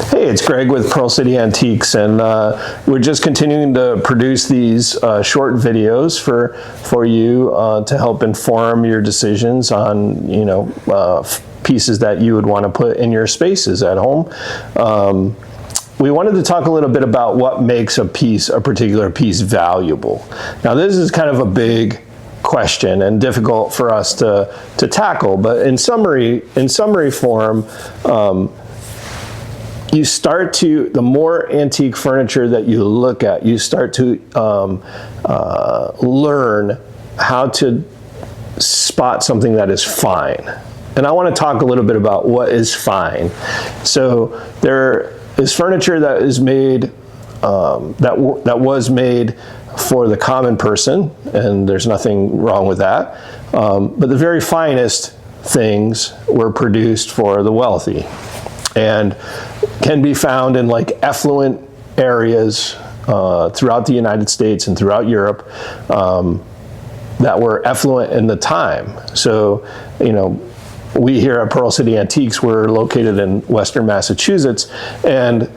Hey, it's Greg with Pearl City Antiques, and we're just continuing to produce these short videos for you to help inform your decisions on, pieces that you would want to put in your spaces at home. We wanted to talk a little bit about what makes a particular piece valuable. Now, this is kind of a big question and difficult for us to tackle, but in summary form, you start to, the more antique furniture that you look at, you start to learn how to spot something that is fine. And I want to talk a little bit about what is fine. So there is furniture that is made, that was made for the common person, and there's nothing wrong with that. But the very finest things were produced for the wealthy, and can be found in like affluent areas throughout the United States and throughout Europe that were affluent in the time. So, we here at Pearl City Antiques, we're located in Western Massachusetts, and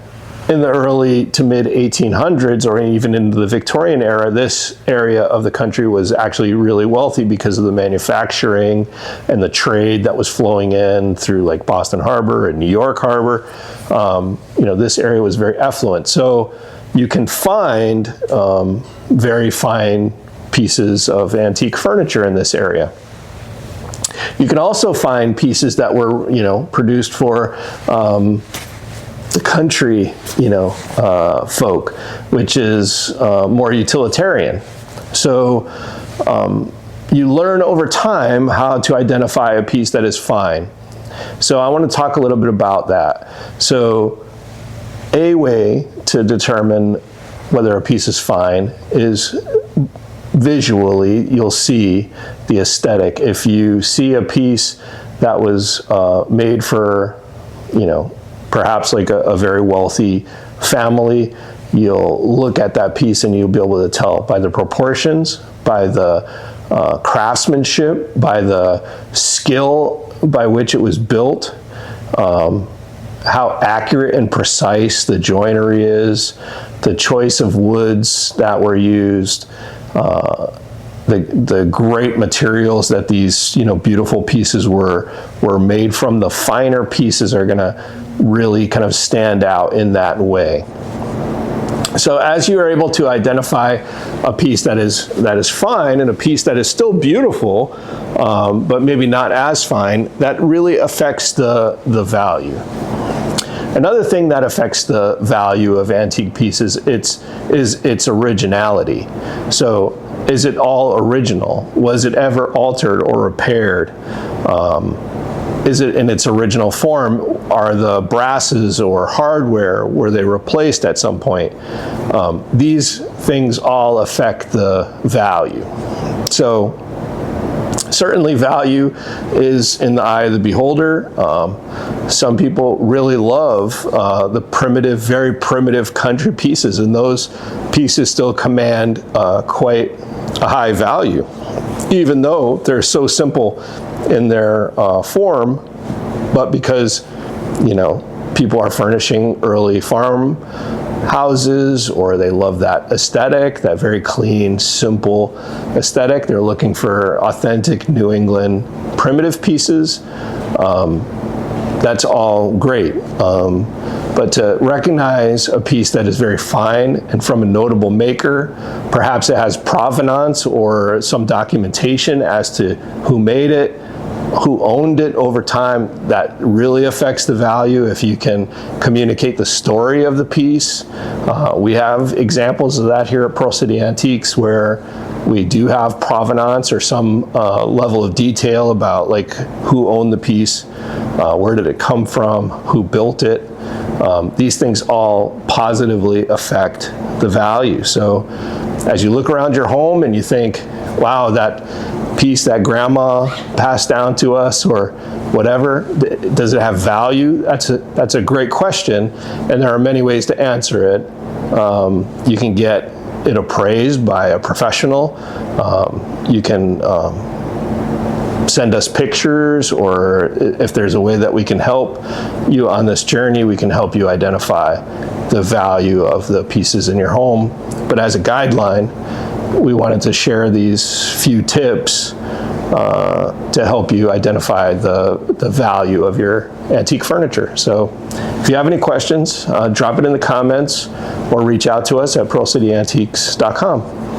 in the early to mid 1800s, or even into the Victorian era, this area of the country was actually really wealthy because of the manufacturing and the trade that was flowing in through like Boston Harbor and New York Harbor. This area was very affluent. So you can find very fine pieces of antique furniture in this area. You can also find pieces that were, produced for the country, folk, which is more utilitarian. So you learn over time how to identify a piece that is fine. So I want to talk a little bit about that. So a way to determine whether a piece is fine is visually, you'll see the aesthetic. If you see a piece that was made for, perhaps like a very wealthy family, you'll look at that piece and you'll be able to tell by the proportions, by the craftsmanship, by the skill by which it was built, how accurate and precise the joinery is, the choice of woods that were used, the great materials that these beautiful pieces were made from. The finer pieces are going to really kind of stand out in that way. So as you are able to identify a piece that is fine and a piece that is still beautiful, but maybe not as fine, that really affects the value. Another thing that affects the value of antique pieces is its originality. So is it all original? Was it ever altered or repaired? Is it in its original form? Are the brasses or hardware, were they replaced at some point? These things all affect the value. So certainly value is in the eye of the beholder. Some people really love the primitive, very primitive country pieces, and those pieces still command quite a high value, even though they're so simple in their form, but because people are furnishing early farm houses, or they love that aesthetic, that very clean, simple aesthetic. They're looking for authentic New England primitive pieces. That's all great. But to recognize a piece that is very fine and from a notable maker, perhaps it has provenance or some documentation as to who made it, who owned it over time, that really affects the value. If you can communicate the story of the piece, we have examples of that here at Pearl City Antiques, where we do have provenance or some level of detail about like who owned the piece, where did it come from, who built it. These things all positively affect the value. So as you look around your home and you think, wow, that piece that grandma passed down to us or whatever, does it have value? That's a great question, and there are many ways to answer it. You can get it appraised by a professional. You can send us pictures, or if there's a way that we can help you on this journey, we can help you identify the value of the pieces in your home. But as a guideline, we wanted to share these few tips to help you identify the value of your antique furniture. So if you have any questions, drop it in the comments or reach out to us at pearlcityantiques.com.